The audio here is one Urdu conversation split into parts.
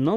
9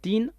3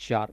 4।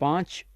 5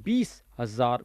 20,000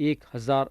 1,000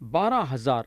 12,000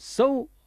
100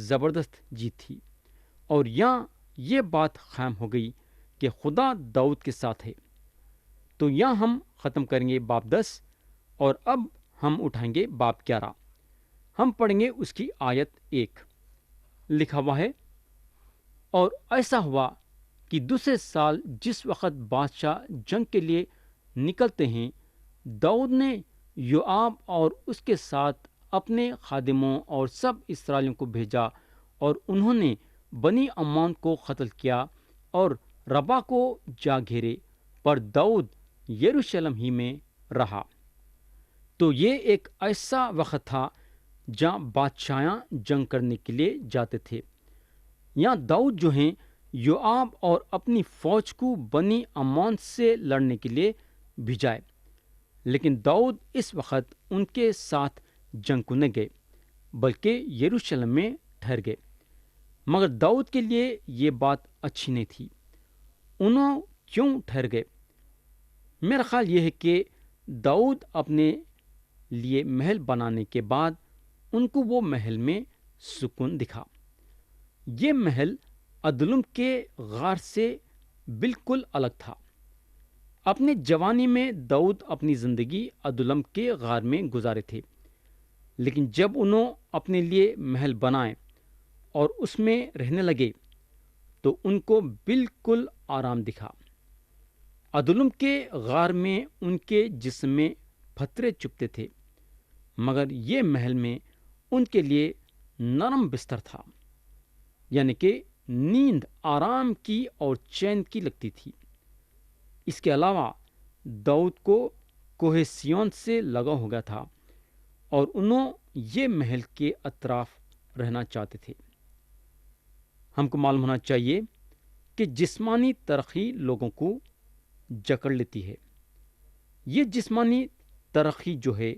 زبردست جیت تھی، اور یہاں یہ بات قائم ہو گئی کہ خدا داؤد کے ساتھ ہے۔ تو یہاں ہم ختم کریں گے باب 10، اور اب ہم اٹھائیں گے باب 11۔ ہم پڑھیں گے اس کی آیت 1۔ لکھا ہوا ہے، اور ایسا ہوا کہ دوسرے سال جس وقت بادشاہ جنگ کے لیے نکلتے ہیں، داؤد نے یوآب اور اس کے ساتھ اپنے خادموں اور سب اسرائیلیوں کو بھیجا، اور انہوں نے بنی عمون کو قتل کیا اور ربا کو جا گھیرے، پر داؤد یروشلم ہی میں رہا۔ تو یہ ایک ایسا وقت تھا جہاں بادشاہاں جنگ کرنے کے لیے جاتے تھے۔ یہاں داؤد جو ہیں یوآب اور اپنی فوج کو بنی عمون سے لڑنے کے لیے بھیجائے، لیکن داؤد اس وقت ان کے ساتھ جنگ کو نہ گئے بلکہ یروشلم میں ٹھہر گئے۔ مگر داؤد کے لیے یہ بات اچھی نہیں تھی۔ انہوں کیوں ٹھہر گئے؟ میرا خیال یہ ہے کہ داؤد اپنے لیے محل بنانے کے بعد ان کو وہ محل میں سکون دکھا۔ یہ محل ادلم کے غار سے بالکل الگ تھا۔ اپنے جوانی میں داؤد اپنی زندگی ادلم کے غار میں گزارے تھے، لیکن جب انہوں اپنے لیے محل بنائے اور اس میں رہنے لگے تو ان کو بالکل آرام دکھا۔ ادلم کے غار میں ان کے جسم میں پتھرے چبھتے تھے، مگر یہ محل میں ان کے لیے نرم بستر تھا، یعنی کہ نیند آرام کی اور چین کی لگتی تھی۔ اس کے علاوہ داؤد کو کوہ سیون سے لگا ہو گیا تھا، اور انہوں یہ محل کے اطراف رہنا چاہتے تھے۔ ہم کو معلوم ہونا چاہیے کہ جسمانی ترقی لوگوں کو جکڑ لیتی ہے۔ یہ جسمانی ترقی جو ہے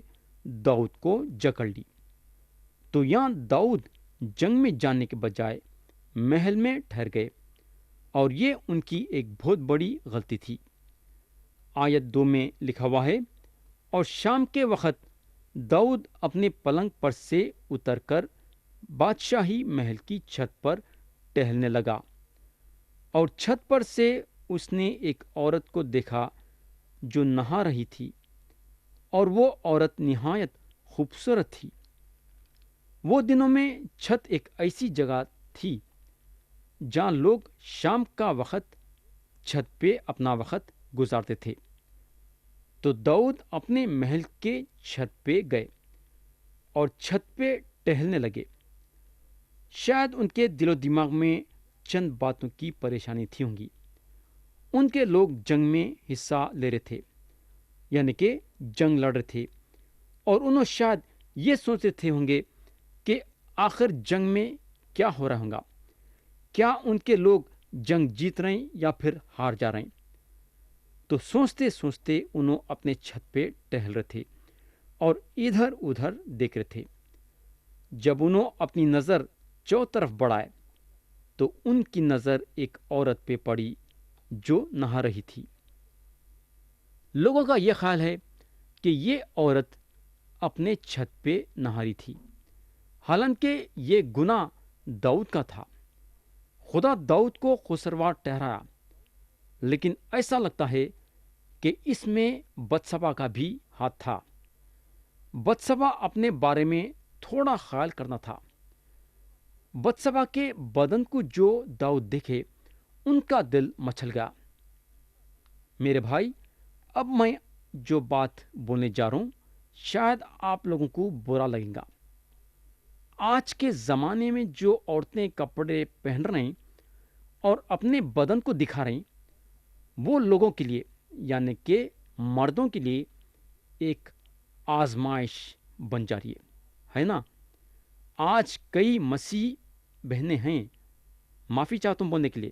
داؤد کو جکڑ لی۔ تو یہاں داؤد جنگ میں جانے کے بجائے محل میں ٹھہر گئے، اور یہ ان کی ایک بہت بڑی غلطی تھی۔ آیت 2 میں لکھا ہوا ہے، اور شام کے وقت داؤد اپنے پلنگ پر سے اتر کر بادشاہی محل کی چھت پر ٹہلنے لگا، اور چھت پر سے اس نے ایک عورت کو دیکھا جو نہا رہی تھی، اور وہ عورت نہایت خوبصورت تھی۔ وہ دنوں میں چھت ایک ایسی جگہ تھی جہاں لوگ شام کا وقت چھت پہ اپنا وقت گزارتے تھے۔ تو داؤد اپنے محل کے چھت پہ گئے اور چھت پہ ٹہلنے لگے۔ شاید ان کے دل و دماغ میں چند باتوں کی پریشانی تھی ہوں گی۔ ان کے لوگ جنگ میں حصہ لے رہے تھے، یعنی کہ جنگ لڑ رہے تھے، اور انہوں شاید یہ سوچتے تھے ہوں گے کہ آخر جنگ میں کیا ہو رہا ہوگا، کیا ان کے لوگ جنگ جیت رہے ہیں یا پھر ہار جا رہے ہیں۔ تو سوچتے سوچتے انہوں اپنے چھت پہ ٹہل رہے تھے اور ادھر ادھر دیکھ رہے تھے۔ جب انہوں اپنی نظر چو طرف بڑھائے تو ان کی نظر ایک عورت پہ پڑی جو نہا رہی تھی۔ لوگوں کا یہ خیال ہے کہ یہ عورت اپنے چھت پہ نہا رہی تھی، حالانکہ یہ گناہ داؤد کا تھا۔ خدا داؤد کو قصوروار ٹھہرایا، لیکن ایسا لگتا ہے کہ اس میں بتسبا کا بھی ہاتھ تھا۔ بتسبا اپنے بارے میں تھوڑا خیال کرنا تھا۔ بتسبا کے بدن کو جو داؤد دیکھے ان کا دل مچل گیا۔ میرے بھائی، اب میں جو بات بولنے جا رہا ہوں شاید آپ لوگوں کو برا لگے گا۔ آج کے زمانے میں جو عورتیں کپڑے پہن رہے ہیں اور اپنے بدن کو دکھا رہے ہیں، وہ لوگوں کے لیے یعنی کہ مردوں کے لیے ایک آزمائش بن جا رہی ہے نا۔ آج کئی مسیح بہنیں ہیں، معافی چاہتا ہوں بولنے کے لیے،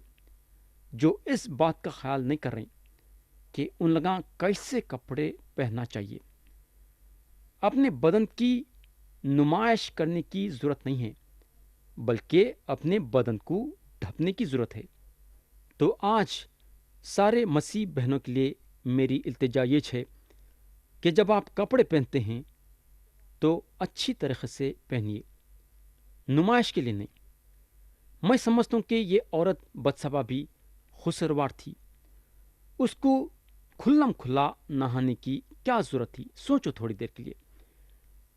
جو اس بات کا خیال نہیں کر رہے کہ ان لوگوں کیسے کپڑے پہننا چاہیے۔ اپنے بدن کی نمائش کرنے کی ضرورت نہیں ہے، بلکہ اپنے بدن کو ڈھکنے کی ضرورت ہے۔ تو آج سارے مسیح بہنوں کے لیے میری التجا یہ ہے کہ جب آپ کپڑے پہنتے ہیں تو اچھی طریقے سے پہنیے، نمائش کے لیے نہیں۔ میں سمجھتا ہوں کہ یہ عورت بتسبا بھی خسروار تھی۔ اس کو کھلم کھلا نہانے کی کیا ضرورت تھی؟ سوچو تھوڑی دیر کے لیے،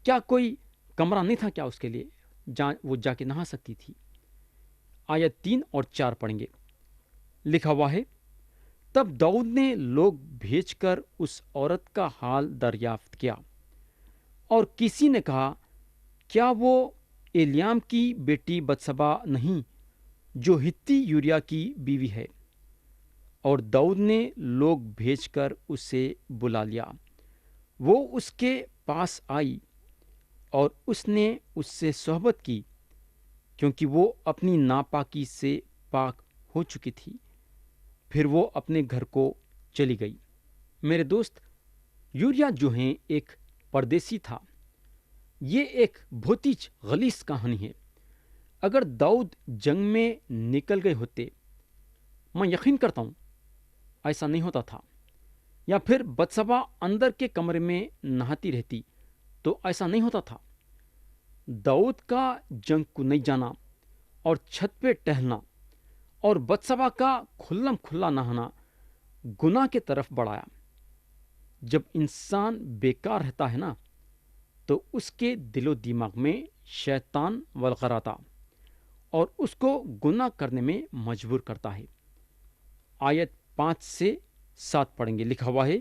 کیا کوئی کمرہ نہیں تھا کیا اس کے لیے جہاں وہ جا کے نہا سکتی تھی؟ آیت 3 اور 4 پڑھیں گے، لکھا ہوا ہے، تب داؤد نے لوگ بھیج کر اس عورت کا حال دریافت کیا، اور کسی نے کہا، کیا وہ ایلیام کی بیٹی بتسبا نہیں جو ہتی یوریا کی بیوی ہے؟ اور داؤد نے لوگ بھیج کر اسے بلا لیا۔ وہ اس کے پاس آئی اور اس نے اس سے صحبت کی، کیونکہ وہ اپنی ناپاکی سے پاک ہو چکی تھی۔ پھر وہ اپنے گھر کو چلی گئی۔ میرے دوست، یوریا جو ہیں ایک پردیسی تھا۔ یہ ایک بہت ہی غلیظ کہانی ہے۔ اگر داؤد جنگ میں نکل گئے ہوتے، میں یقین کرتا ہوں ایسا نہیں ہوتا تھا، یا پھر بتسبا اندر کے کمرے میں نہاتی رہتی تو ایسا نہیں ہوتا تھا۔ داؤد کا جنگ کو نہیں جانا اور چھت پہ ٹہلنا اور بتسبا کا کھلم کھلا نہانا گناہ کے طرف بڑھایا۔ جب انسان بیکار رہتا ہے نا، تو اس کے دل و دماغ میں شیطان ولغراتا اور اس کو گناہ کرنے میں مجبور کرتا ہے۔ آیت 5 سے 7 پڑھیں گے، لکھا ہوا ہے،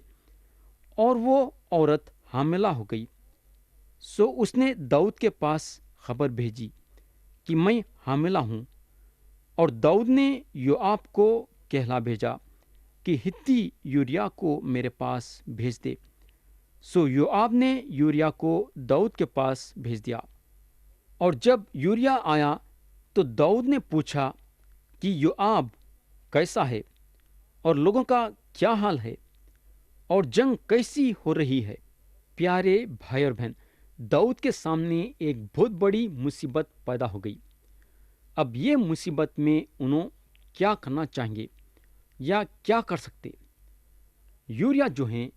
اور وہ عورت حاملہ ہو گئی، سو اس نے داؤد کے پاس خبر بھیجی کہ میں حاملہ ہوں، اور داؤد نے یوآب کو کہلا بھیجا کہ ہتی یوریا کو میرے پاس بھیج دے۔ سو یوآب نے یوریا کو داؤد کے پاس بھیج دیا۔ اور جب یوریا آیا تو داؤد نے پوچھا کہ یوآب کیسا ہے اور لوگوں کا کیا حال ہے اور جنگ کیسی ہو رہی ہے؟ پیارے بھائی اور بہن، داؤد کے سامنے ایک بہت بڑی مصیبت پیدا ہو گئی۔ اب یہ مصیبت میں انہوں کیا کرنا چاہیں گے یا کیا کر سکتے؟ یوریا جو ہیں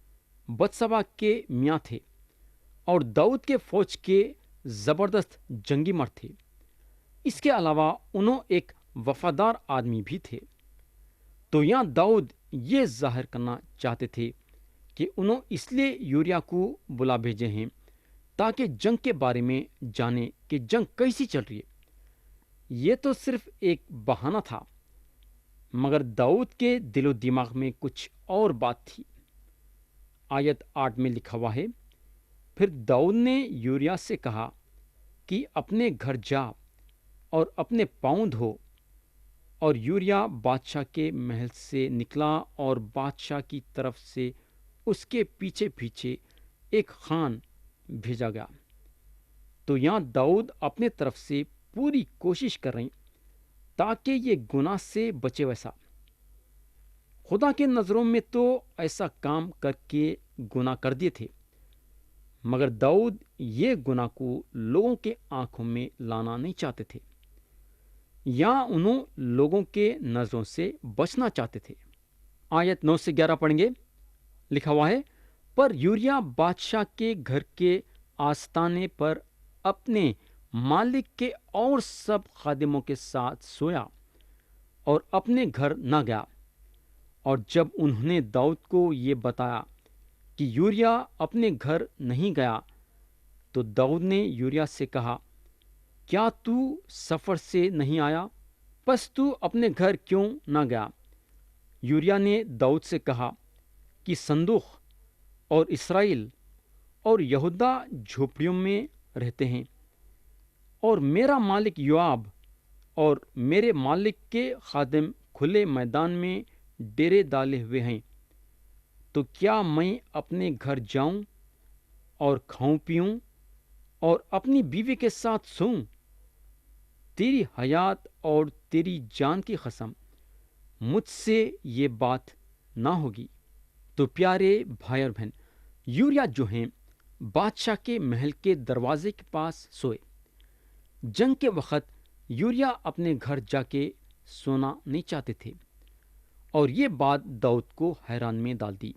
بتسبا کے میاں تھے اور داؤد کے فوج کے زبردست جنگی مرد تھے۔ اس کے علاوہ انہوں ایک وفادار آدمی بھی تھے۔ تو یہاں داؤد یہ ظاہر کرنا چاہتے تھے کہ انہوں اس لیے یوریا کو بلا بھیجے ہیں تاکہ جنگ کے بارے میں جانے کہ جنگ کیسی چل رہی ہے۔ یہ تو صرف ایک بہانہ تھا، مگر داؤد کے دل و دماغ میں کچھ اور بات تھی۔ آیت 8 میں لکھا ہوا ہے، پھر داؤد نے یوریا سے کہا کہ اپنے گھر جا اور اپنے پاؤں دھو۔ اور یوریا بادشاہ کے محل سے نکلا اور بادشاہ کی طرف سے اس کے پیچھے پیچھے ایک خان بھیجا گیا۔ تو یہاں داؤد اپنے طرف سے پوری کوشش کر رہے تاکہ یہ گناہ سے بچے۔ ویسا خدا کے نظروں میں تو ایسا کام کر کے گناہ کر دیے تھے، مگر داؤد یہ گناہ کو لوگوں کے آنکھوں میں لانا نہیں چاہتے تھے، یا انہوں لوگوں کے نظروں سے بچنا چاہتے تھے۔ آیت 9 سے 11 پڑھیں گے، لکھا ہوا ہے، پر یوریا بادشاہ کے گھر کے آستانے پر اپنے مالک کے اور سب خادموں کے ساتھ سویا اور اپنے گھر نہ گیا۔ اور جب انہوں نے داؤد کو یہ بتایا کہ یوریا اپنے گھر نہیں گیا، تو داؤد نے یوریا سے کہا، کیا تو سفر سے نہیں آیا؟ پس تو اپنے گھر کیوں نہ گیا؟ یوریا نے داؤد سے کہا کہ صندوق اور اسرائیل اور یہودا جھوپڑیوں میں رہتے ہیں، اور میرا مالک یوآب اور میرے مالک کے خادم کھلے میدان میں ڈیرے ڈالے ہوئے ہیں۔ تو کیا میں اپنے گھر جاؤں اور کھاؤں پیوں اور اپنی بیوی کے ساتھ سوؤں؟ تیری حیات اور تیری جان کی قسم، مجھ سے یہ بات نہ ہوگی۔ تو پیارے بھائی اور بہن، یوریا جو ہیں بادشاہ کے محل کے دروازے کے پاس سوئے۔ جنگ کے وقت یوریا اپنے گھر جا کے سونا نہیں چاہتے تھے، اور یہ بات داؤد کو حیران میں ڈال دی۔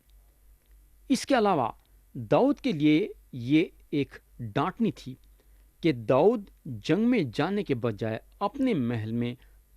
اس کے علاوہ داؤد کے لیے یہ ایک ڈانٹنی تھی کہ داؤد جنگ میں جانے کے بجائے اپنے محل میں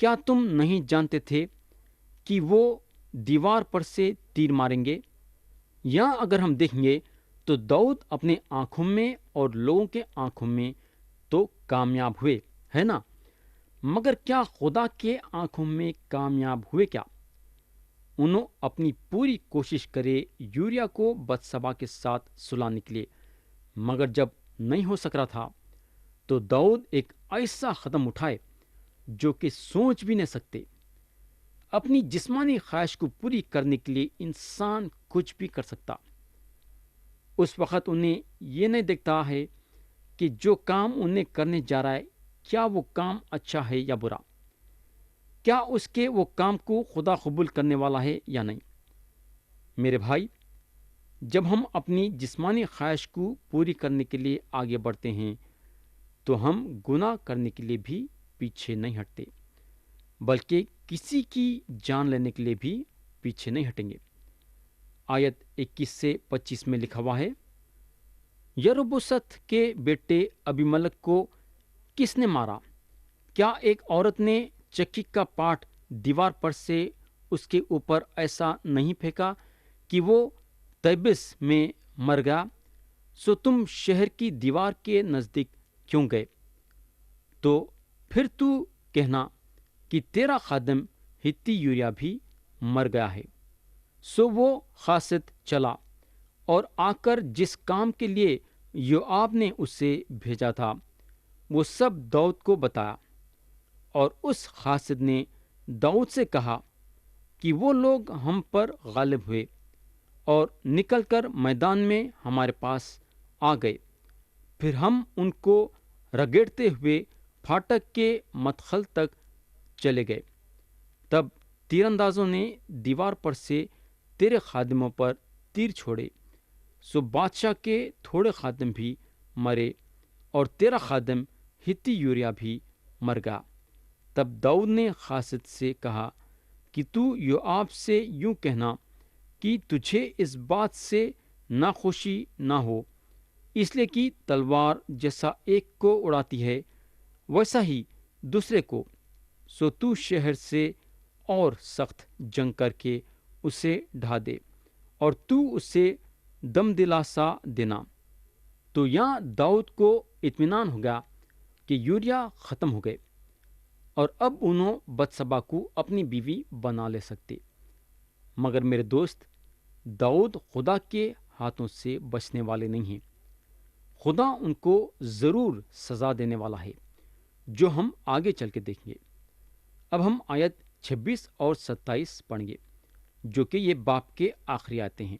کیا تم نہیں جانتے تھے کہ وہ دیوار پر سے تیر ماریں گے؟ یہاں اگر ہم دیکھیں گے تو داؤد اپنے آنکھوں میں اور لوگوں کے آنکھوں میں تو کامیاب ہوئے، ہے نا؟ مگر کیا خدا کے آنکھوں میں کامیاب ہوئے کیا؟ انہوں اپنی پوری کوشش کرے یوریا کو بتسبا کے ساتھ سلانے کے لیے، مگر جب نہیں ہو سک رہا تھا تو داؤد ایک ایسا قدم اٹھائے جو کہ سوچ بھی نہیں سکتے۔ اپنی جسمانی خواہش کو پوری کرنے کے لیے انسان کچھ بھی کر سکتا۔ اس وقت انہیں یہ نہیں دیکھتا ہے کہ جو کام انہیں کرنے جا رہا ہے کیا وہ کام اچھا ہے یا برا، کیا اس کے وہ کام کو خدا قبول کرنے والا ہے یا نہیں۔ میرے بھائی، جب ہم اپنی جسمانی خواہش کو پوری کرنے کے لیے آگے بڑھتے ہیں تو ہم گناہ کرنے کے لیے بھی پیچھے نہیں ہٹتے، بلکہ کسی کی جان لینے کے لیے بھی پیچھے نہیں ہٹیں گے۔ آیت 21 سے 25 میں لکھا ہوا ہے، یروبوست کے بیٹے ابیملک کو کس نے مارا؟ کیا ایک عورت نے چکی کا پاٹ دیوار پر سے اس کے اوپر ایسا نہیں پھینکا کہ وہ تیبس میں مر گیا؟ سو تم شہر کی دیوار کے نزدیک کیوں گئے؟ تو پھر تو کہنا کہ تیرا خادم ہتی یوریا بھی مر گیا ہے۔ سو وہ قاصد چلا اور آ کر جس کام کے لیے یوآب نے اسے بھیجا تھا وہ سب داؤد کو بتایا، اور اس قاصد نے داؤد سے کہا کہ وہ لوگ ہم پر غالب ہوئے اور نکل کر میدان میں ہمارے پاس آ گئے۔ پھر ہم ان کو رگڑتے ہوئے پھاٹک کے مدخل تک چلے گئے۔ تب تیر اندازوں نے دیوار پر سے تیرے خادموں پر تیر چھوڑے، سو بادشاہ کے تھوڑے خادم بھی مرے اور تیرا خادم ہتی یوریا بھی مر گیا۔ تب داؤد نے قاصد سے کہا کہ تو یوآب سے یوں کہنا کہ تجھے اس بات سے ناخوشی نہ ہو، اس لیے کہ تلوار جیسا ایک کو اڑاتی ہے ویسا ہی دوسرے کو، سو تو شہر سے اور سخت جنگ کر کے اسے ڈھا دے اور تو اسے دم دلاسا دینا۔ تو یہاں داؤد کو اطمینان ہو گیا کہ یوریا ختم ہو گئے اور اب انہوں بتسبا کو اپنی بیوی بنا لے سکتے۔ مگر میرے دوست، داؤد خدا کے ہاتھوں سے بچنے والے نہیں ہیں۔ خدا ان کو ضرور سزا دینے والا ہے، جو ہم آگے چل کے دیکھیں گے۔ اب ہم آیت 26 اور 27 پڑھیں گے، جو کہ یہ باب کے آخری آیتیں ہیں۔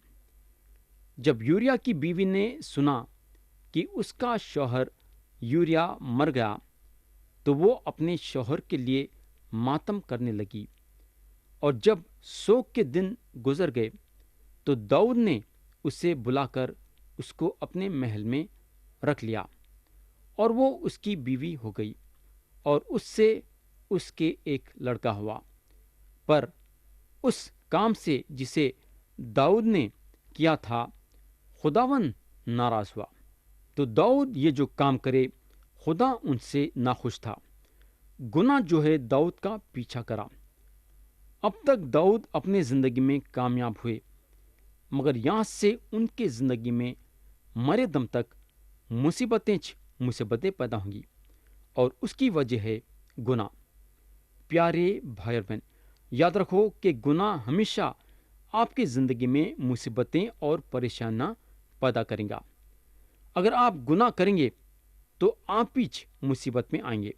جب یوریا کی بیوی نے سنا کہ اس کا شوہر یوریا مر گیا تو وہ اپنے شوہر کے لیے ماتم کرنے لگی، اور جب سوگ کے دن گزر گئے تو داؤد نے اسے بلا کر اس کو اپنے محل میں رکھ لیا، اور وہ اس کی بیوی ہو گئی، اور اس سے اس کے ایک لڑکا ہوا۔ پر اس کام سے جسے داؤد نے کیا تھا خداوند ناراض ہوا۔ تو داؤد یہ جو کام کرے خدا ان سے ناخوش تھا۔ گناہ جو ہے داؤد کا پیچھا کرا۔ اب تک داؤد اپنے زندگی میں کامیاب ہوئے، مگر یہاں سے ان کے زندگی میں مرے دم تک مصیبتیں پیدا ہوں گی، اور اس کی وجہ ہے گناہ۔ پیارے بھائی اور بہن، یاد رکھو کہ گناہ ہمیشہ آپ کی زندگی میں مصیبتیں اور پریشانیاں پیدا کریں گا۔ اگر آپ گناہ کریں گے تو آپ پیچھ مصیبت میں آئیں گے۔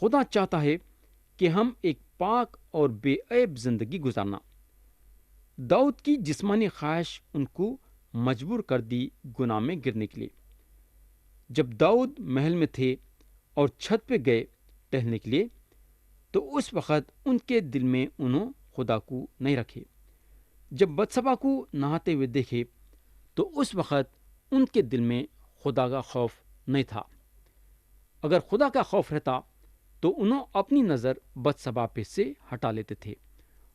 خدا چاہتا ہے کہ ہم ایک پاک اور بے عیب زندگی گزارنا۔ داؤد کی جسمانی خواہش ان کو مجبور کر دی گناہ میں گرنے کے لیے۔ جب داؤد محل میں تھے اور چھت پہ گئے ٹہلنے کے لیے تو اس وقت ان کے دل میں انہوں خدا کو نہیں رکھے۔ جب بتسبا کو نہاتے ہوئے دیکھے تو اس وقت ان کے دل میں خدا کا خوف نہیں تھا۔ اگر خدا کا خوف رہتا تو انہوں اپنی نظر بتسبا پہ سے ہٹا لیتے تھے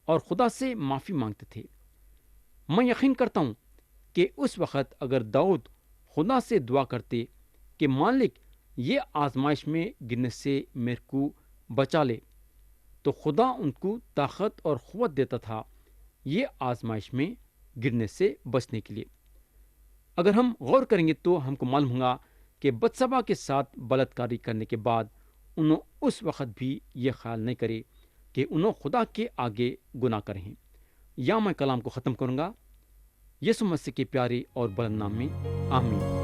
اور خدا سے معافی مانگتے تھے۔ میں یقین کرتا ہوں کہ اس وقت اگر داؤد خدا سے دعا کرتے کہ مالک یہ آزمائش میں گرنے سے میرے کو بچا لے، تو خدا ان کو طاقت اور قوت دیتا تھا یہ آزمائش میں گرنے سے بچنے کے لیے۔ اگر ہم غور کریں گے تو ہم کو معلوم ہوگا کہ بتسبا کے ساتھ بلاتکاری کرنے کے بعد انہوں اس وقت بھی یہ خیال نہیں کرے کہ انہوں خدا کے آگے گناہ کریں۔ یا میں کلام کو ختم کروں گا یسوع مسیح کے پیارے اور بلند نام میں، آمین۔